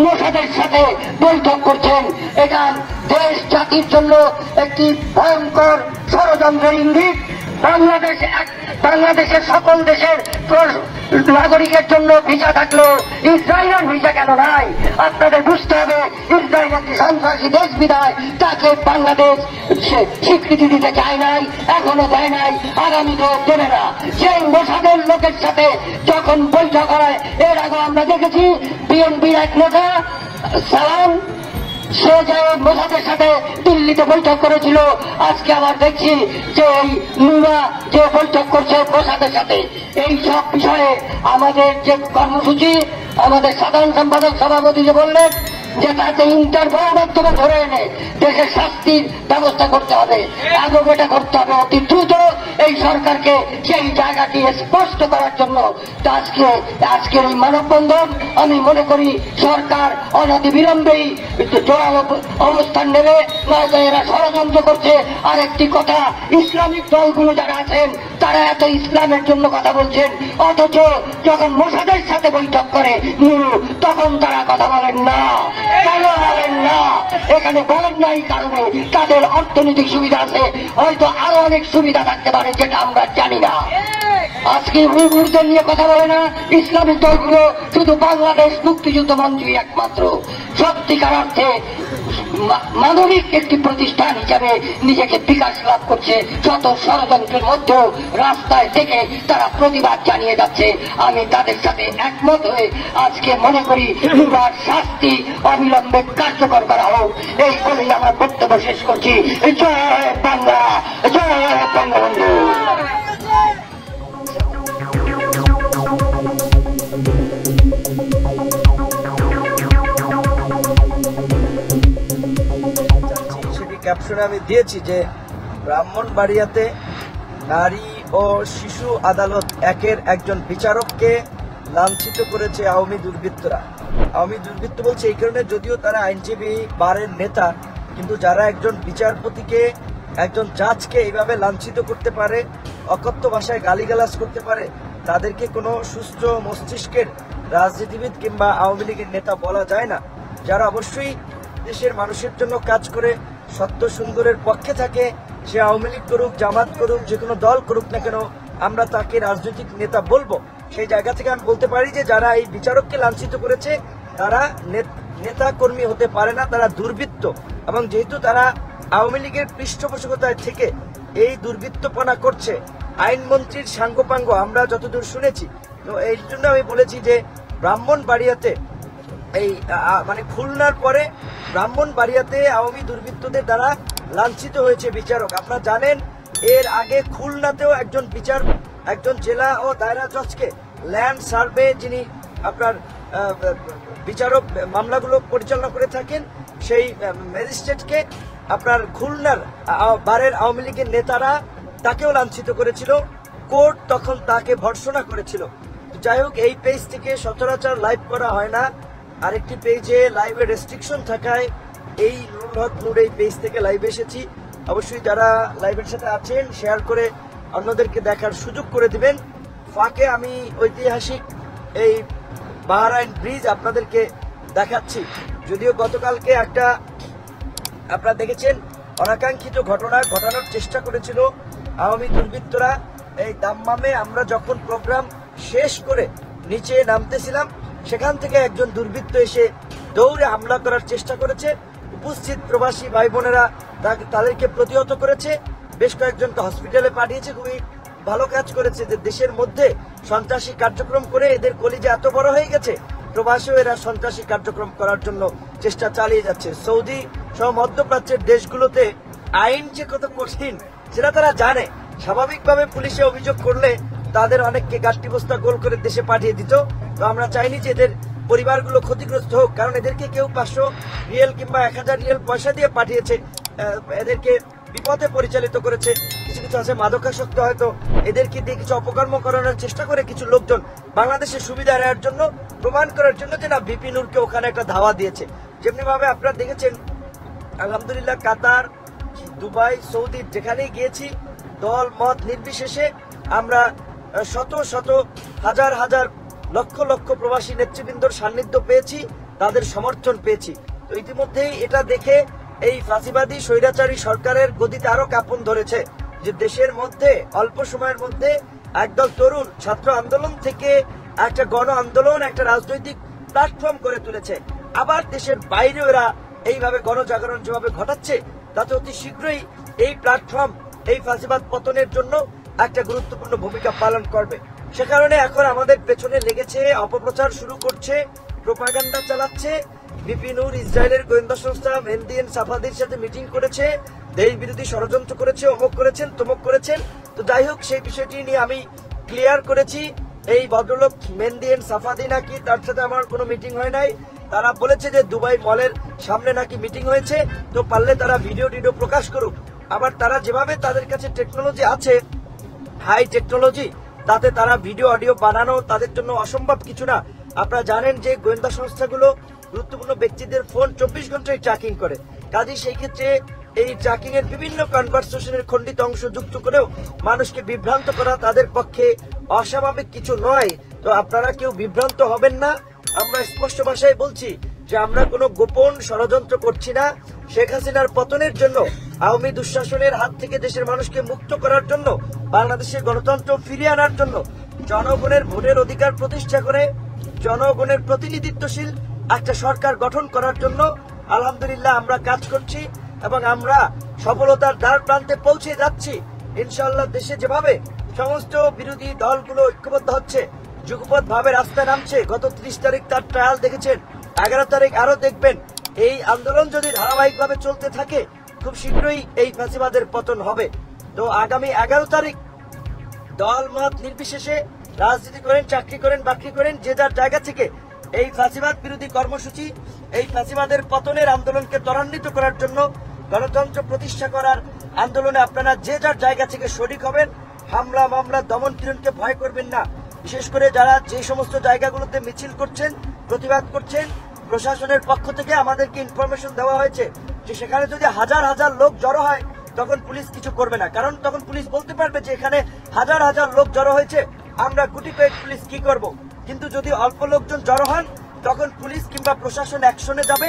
মোসাদের সাথে বৈঠক করছেন। এটা দেশ জাতির জন্য একটি ভয়ঙ্কর ষড়যন্ত্রের ইঙ্গিত। বাংলাদেশের সকল দেশের নাগরিকের জন্য ভিসা থাকলেও ইসরায়েলের ভিসা কেন নাই? আপনাদের বুঝতে হবে, ইসরায়েল একটি সন্ত্রাসী দেশ বিধায় তাকে বাংলাদেশ স্বীকৃতি দিতে চায় নাই, এখনো দেয় নাই, আগামীতেও দেবে না। সেই মোসাদের লোকের সাথে যখন বৈঠক হয়, এর আগে আমরা দেখেছি বিএনপির এক নেতা সালাম, সে যে মোসাদের সাথে দিল্লিতে বৈঠক করেছিল, আজকে আবার দেখছি যে এই নুরা যে বৈঠক করছে মোসাদের সাথে। এই সব বিষয়ে আমাদের যে কর্মসূচি, আমাদের সাধারণ সম্পাদক সভাপতি যে বললেন যে তাতে ইন্টারভিউর মাধ্যমে ধরে এনে দেশের শাস্তির ব্যবস্থা করতে হবে, এবং এটা করতে হবে অতি দ্রুত। এই সরকারকে সেই জায়গাটি স্পষ্ট করার জন্য আজকের এই মানববন্ধন আমি মনে করি সরকার অনতি বিলম্বেই জোরালো অবস্থান নেবে, নয়তো এরা ষড়যন্ত্র করছে। আর একটি কথা, ইসলামিক দলগুলো যারা আছেন তারা এত ইসলামের জন্য কথা বলছেন, অথচ যখন মোসাদের সাথে বৈঠক করে তখন তারা কথা বলেন না। কেন বলেন না? এখানে বলেন না এই কারণে তাদের অর্থনৈতিক সুবিধা আছে, হয়তো আরো অনেক সুবিধা থাকতে পারে যেটা আমরা জানি না। আজকে উইঘুরদের নিয়ে কথা বলে না ইসলামিক দলগুলো, শুধু বাংলাদেশ মুক্তিযুদ্ধ মঞ্চই একমাত্র সত্যিকার অর্থে মানবিক একটি প্রতিষ্ঠান হিসাবে নিজেকে বিকাশ লাভ করছে। শত ষড়যন্ত্রের মধ্যেও রাস্তায় থেকে তারা প্রতিবাদ জানিয়ে যাচ্ছে। আমি তাদের সাথে একমত হয়ে আজকে মনে করি শাস্তি অবিলম্বে কার্যকর করা হোক, এই বলেই আমরা বক্তব্য শেষ করছি। জয় বাংলা, জয় বঙ্গবন্ধু। ক্যাপশনে আমি দিয়েছি যে ব্রাহ্মণবাড়িয়াতে নারী ও শিশু আদালত একের একজন বিচারককে লাঞ্ছিত করেছে আওয়ামী দুর্বৃত্তরা। আওয়ামী দুর্বৃত্ত বলছে এই কারণে, যদিও তারা আইনজীবী বারের নেতা, কিন্তু যারা একজন বিচারপতিকে, একজন জাজকে এইভাবে লাঞ্ছিত করতে পারে, অকথ্য ভাষায় গালিগালাজ করতে পারে, তাদেরকে কোনো সুস্থ মস্তিষ্কের রাজনীতিবিদ কিংবা আওয়ামী লীগের নেতা বলা যায় না। যারা অবশ্যই দেশের মানুষের জন্য কাজ করে সত্য সুন্দরের পক্ষে থাকে, সে আওয়ামী লীগ করুক, জামাত করুক, যে কোনো দল করুক না কেন, আমরা তাকে রাজনৈতিক নেতা বলবো। সেই জায়গা থেকে আমি বলতে পারি যে যারা এই বিচারককে লাঞ্ছিত করেছে তারা নেতা কর্মী হতে পারে না, তারা দুর্বৃত্ত। এবং যেহেতু তারা আওয়ামী লীগের পৃষ্ঠপোষকতায় থেকে এই দুর্বৃত্তপনা করছে, আইনমন্ত্রীর সাঙ্গপাঙ্গ আমরা যতদূর শুনেছি, তো এই জন্য আমি বলেছি যে ব্রাহ্মণবাড়িয়াতে এই মানে খুলনার পরে ব্রাহ্মণবাড়িয়াতে আওয়ামী দুর্বৃত্তদের দ্বারা লাঞ্ছিত হয়েছে বিচারক। আপনারা জানেন এর আগে খুলনাতেও একজন জেলা ও দায়রা জজকে ল্যান্ড সার্ভে, যিনি আপনার বিচারক মামলাগুলো পরিচালনা করে থাকেন, সেই ম্যাজিস্ট্রেটকে আপনার খুলনার বারের আওয়ামী লীগের নেতারা তাকেও লাঞ্ছিত করেছিল। কোর্ট তখন তাকে ভর্ৎসনা করেছিল। যাই হোক, এই পেজ থেকে সচরাচর লাইভ করা হয় না। আরেকটি পেজে লাইভে রেস্ট্রিকশন থাকায় এই নুরুল হক নূর এই পেজ থেকে লাইভ এসেছি। অবশ্যই যারা লাইভের সাথে আছেন শেয়ার করে অন্যদেরকে দেখার সুযোগ করে দিবেন। ফাঁকে আমি ঐতিহাসিক এই বাহরাইন ব্রিজ আপনাদেরকে দেখাচ্ছি। যদিও গতকালকে একটা আপনারা দেখেছেন অনাকাঙ্ক্ষিত ঘটনা ঘটানোর চেষ্টা করেছিল আওয়ামী দুর্বৃত্তরা। এই দাম্মামে আমরা যখন প্রোগ্রাম শেষ করে নিচে নামতেছিলাম, সেখান থেকে একজন দুর্বৃত্ত এসে দৌড়ে হামলা করার চেষ্টা করেছে। উপস্থিত প্রবাসী ভাই বোনেরা তাদেরকে প্রতিহত করেছে, বেশ কয়েকজনকে হসপিটালে পাঠিয়েছে। খুবই ভালো কাজ করেছে যে দেশের মধ্যে সন্ত্রাসী কার্যক্রম করে এদের কলিজা এত বড় হয়ে গেছে, প্রবাসীও এরা সন্ত্রাসী কার্যক্রম করার জন্য চেষ্টা চালিয়ে যাচ্ছে। সৌদি সহ মধ্যপ্রাচ্যের দেশগুলোতে আইন যে কত কঠিন সেটা তারা জানে। স্বাভাবিকভাবে পুলিশে অভিযোগ করলে তাদের অনেককে গাঠটি বস্তা গোল করে দেশে পাঠিয়ে দিত। তো আমরা চাইনি যে এদের পরিবারগুলো ক্ষতিগ্রস্ত হোক, কারণ এদেরকে কেউ 500 রিয়েল কিংবা 1000 রিয়েল পয়সা দিয়ে পাঠিয়েছে, এদেরকে বিপদে পরিচালিত করেছে। কিছু কিছু আছে মাদকাসক্ত, হয়তো এদেরকে দিয়ে কিছু অপকর্ম করানোর চেষ্টা করে কিছু লোকজন বাংলাদেশের সুবিধা নেওয়ার জন্য, প্রমাণ করার জন্য যে না বিপি নূরকে ওখানে একটা ধাওয়া দিয়েছে। যেমনি ভাবে আপনারা দেখেছেন আলহামদুলিল্লাহ কাতার, দুবাই, সৌদি যেখানেই গিয়েছি দল মত নির্বিশেষে আমরা শত শত হাজার হাজার লক্ষ লক্ষ প্রবাসী নেতৃবৃন্দর সান্নিধ্য পেয়েছি। তাদের সমর্থন পেয়েছি। তো ইতিমধ্যেই এটা দেখে এই ফাঁসিবাদী স্বৈরাচারী সরকারের গদিতে আরো কাঁপন ধরেছে যে দেশের মধ্যে অল্প সময়ের মধ্যে একদল তরুণ ছাত্র আন্দোলন থেকে একটা গণ আন্দোলন, একটা রাজনৈতিক প্ল্যাটফর্ম করে তুলেছে। আবার দেশের বাইরে এরা এইভাবে গণজাগরণ যেভাবে ঘটাচ্ছে, তাতে অতি শীঘ্রই এই প্ল্যাটফর্ম এই ফাঁসিবাদ পতনের জন্য একটা গুরুত্বপূর্ণ ভূমিকা পালন করবে। সে কারণে এখন আমাদের পেছনে লেগেছে, অপপ্রচার শুরু করছে, প্রোপাগান্ডা চালাচ্ছে। বিপিনুর ইসরায়েলের গোয়েন্দা সংস্থা মেহেদী এন্ড সাফাদির সাথে মিটিং করেছে, দেশ বিরোধী ষড়যন্ত্র করেছে, অমুক করেছেন তমুক করেছেন। তো যাই হোক, সেই বিষয়টি নিয়ে আমি ক্লিয়ার করেছি। এই ভদ্রলোক মেহেদী এন্ড সাফাদি নাকি তার সাথে আমার কোনো মিটিং হয় নাই। তারা বলেছে যে দুবাই মলের সামনে নাকি মিটিং হয়েছে, তো পারলে তারা ভিডিও প্রকাশ করুক। আবার তারা যেভাবে তাদের কাছে টেকনোলজি আছে, হাই টেকনোলজি, তাতে তারা ভিডিও অডিও বানানো তাদের জন্য অসম্ভব কিছু না। আপনারা জানেন যে গোয়েন্দা সংস্থাগুলো গুরুত্বপূর্ণ ব্যক্তিদের ফোন 24 ঘন্টায় ট্র্যাকিং করে। কাজে সেই ক্ষেত্রে এই ট্র্যাকিং এর বিভিন্ন কনভারসেশনের খণ্ডিত অংশ যুক্ত করেও মানুষকে বিভ্রান্ত করা তাদের পক্ষে অস্বাভাবিক কিছু নয়। তো আপনারা কেউ বিভ্রান্ত হবেন না। আমরা স্পষ্ট ভাষায় বলছি যে আমরা কোনো গোপন ষড়যন্ত্র করছি না। শেখ হাসিনার পতনের জন্য, আওয়ামী দুঃশাসনের হাত থেকে দেশের মানুষকে মুক্ত করার জন্য, বাংলাদেশের গণতন্ত্র ফিরিয়ে আনার জন্য, জনগণের ভোটের অধিকার প্রতিষ্ঠা করে জনগণের প্রতিনিধিত্বশীল একটা সরকার গঠন করার জন্য আলহামদুলিল্লাহ আমরা কাজ করছি এবং আমরা সফলতার দ্বার প্রান্তে পৌঁছে যাচ্ছি। ইনশাআল্লাহ দেশে যেভাবে সমস্ত বিরোধী দলগুলো ঐক্যবদ্ধ হচ্ছে, যুগপৎ ভাবে রাস্তায় নামছে, গত 30 তারিখ তার ট্রায়াল দেখেছেন, 11 তারিখ আরো দেখবেন। এই আন্দোলন যদি ধারাবাহিকভাবে চলতে থাকে, খুব শীঘ্রই এই ফাঁসিবাদের পতন হবে। তো আগামী 11 তারিখ দল মত নির্বিশেষে রাজনীতি করেন, চাকরি করেন, বাকরি করেন, যে যার জায়গা থেকে এই ফাঁসিবাদ বিরোধী কর্মসূচি, এই ফাঁসিবাদের পতনের আন্দোলনকে ত্বরান্বিত করার জন্য, গণতন্ত্র প্রতিষ্ঠা করার আন্দোলনে আপনারা যে যার জায়গা থেকে শরিক হবেন। হামলা মামলা দমন পীড়নকে ভয় করবেন না। বিশেষ করে যারা যে সমস্ত জায়গাগুলোতে মিছিল করছেন, প্রতিবাদ করছেন, প্রশাসনের পক্ষ থেকে আমাদেরকে ইনফরমেশন দেওয়া হয়েছে যে সেখানে যদি হাজার হাজার লোক জড়ো হয় তখন পুলিশ কিছু করবে না। কারণ তখন পুলিশ বলতে পারবে যে এখানে হাজার হাজার লোক জড়ো হয়েছে, আমরা গুটি কয়েক পুলিশ কি করব। কিন্তু যদি অল্প লোকজন জড়ো হন, তখন পুলিশ কিংবা প্রশাসন অ্যাকশনে যাবে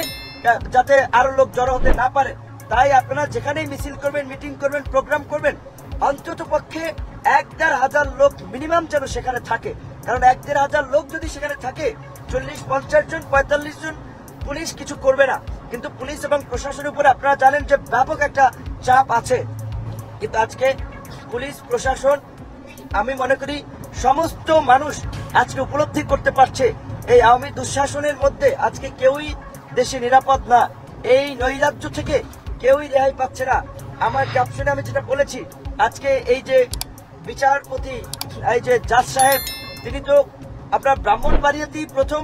যাতে আরো লোক জড়ো হতে না পারে। তাই আপনারা যেখানেই মিছিল করবেন, মিটিং করবেন, প্রোগ্রাম করবেন, অন্তত পক্ষে 1-1.5 হাজার লোক মিনিমাম যেন সেখানে থাকে। কারণ 1-1.5 হাজার লোক যদি সেখানে থাকে, 40-50 জন 45 জন পুলিশ কিছু করবে না। কিন্তু পুলিশ এবং প্রশাসনের উপরে আপনারা জানেন যে ব্যাপক একটা চাপ আছে। কিন্তু আজকে পুলিশ প্রশাসন, আমি মনে করি সমস্ত মানুষ আজকে উপলব্ধি করতে পারছে এই আওয়ামী দুঃশাসনের মধ্যে আজকে কেউই দেশে নিরাপদ না। এই নৈরাজ্য থেকে কেউই রেহাই পাচ্ছে না। আমার ক্যাপশনে আমি যেটা বলেছি, আজকে এই যে বিচারপতি, এই যে জাজ সাহেব, তিনি তো আপনার ব্রাহ্মণবাড়িয়াতেই প্রথম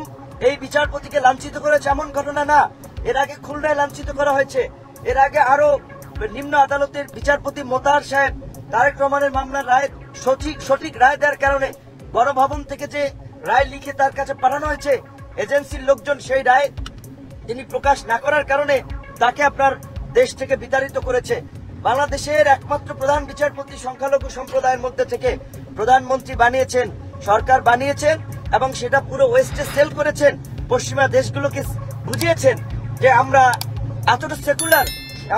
এই বিচারপতিকে লাঞ্ছিত করেছে এমন ঘটনা না। এর আগে খুলনায় লাঞ্ছিত করা হয়েছে, এর আগে আরো নিম্ন আদালতের বিচারপতি মোতাহার সাহেব তারেক রহমানের মামলার রায় সঠিক রায় দেওয়ার কারণে গণভবন থেকে যে রায় লিখে তার কাছে পাঠানো হয়েছে, এজেন্সির লোকজন সেই রায় তিনি প্রকাশ না করার কারণে তাকে আপনার দেশ থেকে বিতাড়িত করেছে। বাংলাদেশের একমাত্র প্রধান বিচারপতি সংখ্যালঘু সম্প্রদায়ের মধ্যে থেকে প্রধানমন্ত্রী বানিয়েছেন, সরকার বানিয়েছেন এবং সেটা পুরো ওয়েস্টে সেল করেছেন। পশ্চিমা দেশগুলোকে বুঝিয়েছেন যে আমরা এতটা সেকুলার,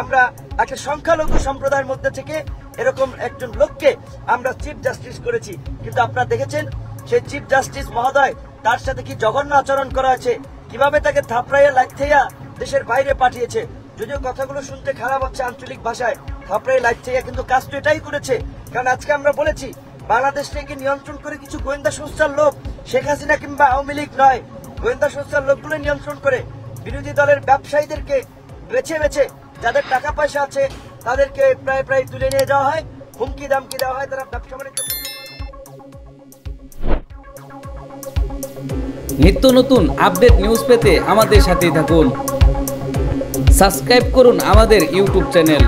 আমরা একটা সংখ্যালঘু সম্প্রদায়ের মধ্যে থেকে এরকম একজন লোককে আমরা চিফ জাস্টিস করেছি। কিন্তু আপনারা দেখেছেন সেই চিফ জাস্টিস মহোদয়, তার সাথে কি জঘন্য আচরণ করা হয়েছে, কিভাবে তাকে থাপড়াইয়া লাইথেয়া দেশের বাইরে পাঠিয়েছে। যদিও কথাগুলো শুনতে খারাপ হচ্ছে আঞ্চলিক ভাষায়, থাপড়াইয়া লাইথেয়া, কিন্তু কাজ তো এটাই করেছে। কারণ আজকে আমরা বলেছি বাংলাদেশ থেকে নিয়ন্ত্রণ করে কিছু গোয়েন্দা সংস্থার লোক, শেখ হাসিনা কিংবা আওয়ামী লীগ নয়, গোয়েন্দা সংস্থার লোকগুলো নিয়ন্ত্রণ করে বিরোধী দলের ব্যবসায়ীদেরকে বেছে বেছে, যাদের টাকা পয়সা আছে তাদেরকে প্রায় তুলে নিয়ে যাওয়া হয়, হুমকি দামকি দেওয়া হয়, তারা ব্যবসা বাণিজ্য। নিত্য নতুন আপডেট নিউজ পেতে আমাদের সাথেই থাকুন। সাবস্ক্রাইব করুন আমাদের ইউটিউব চ্যানেল।